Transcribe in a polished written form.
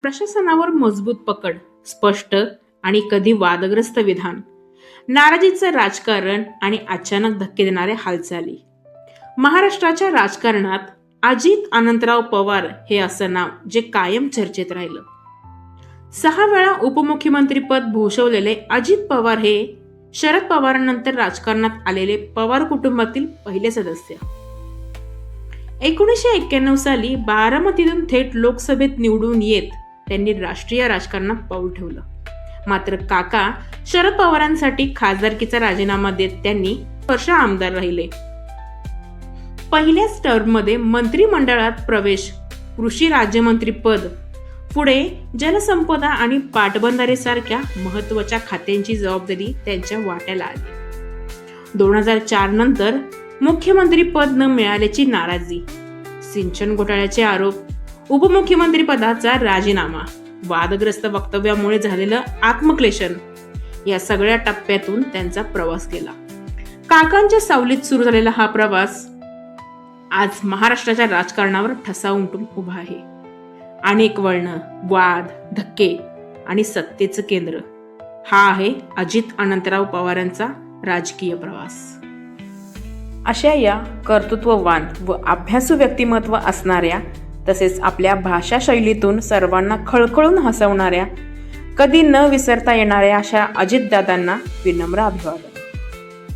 प्रशासनावर मजबूत पकड, स्पष्ट आणि कधी वादग्रस्त विधान, नाराजीचं राजकारण आणि अचानक धक्के देणाऱ्या हालचाली. महाराष्ट्राच्या राजकारणात अजित अनंतराव पवार हे असं नाव जे कायम चर्चेत राहिलं. 6 वेळा उपमुख्यमंत्रीपद भूषवलेले अजित पवार हे शरद पवारांनंतर राजकारणात आलेले पवार कुटुंबातील पहिले सदस्य. 1991 साली बारामतीतून थेट लोकसभेत निवडून येत त्यांनी राष्ट्रीय राजकारणात पाऊल ठेवलं. मात्र काका शरद पवारांसाठी खासदारकीचा राजीनामा देत त्यांनी वर्ष आमदार राहिले. पहिल्याच टर्ममध्ये मंत्रिमंडळात प्रवेश, कृषी राज्यमंत्री पद, पुढे जलसंपदा आणि पाटबंधारेसारख्या महत्त्वाच्या खात्यांची जबाबदारी त्यांच्या वाट्याला आली. 2004 नंतर मुख्यमंत्री पद न मिळाल्याची नाराजी, सिंचन घोटाळ्याचे आरोप, उपमुख्यमंत्री पदाचा राजीनामा, वादग्रस्त वक्तव्यामुळे झालेलं आत्मक्लेशन या सगळ्या टप्प्यातून त्यांचा प्रवास केला. काकांच्या सावलीत सुरू झालेला हा प्रवास आज महाराष्ट्राच्या राजकारणावर ठसा उमटून उभा आहे. अनेक वळण, वाद, धक्के आणि सत्तेचं केंद्र हा आहे अजित अनंतराव पवारांचा राजकीय प्रवास. अशा या कर्तृत्ववान व अभ्यासू व्यक्तिमत्व असणाऱ्या तसेच आपल्या भाषा शैलीतून सर्वांना खळखळून हसवणाऱ्या, कधी न विसरता येणाऱ्या अशा अजितदादांना विनम्र अभिवादन.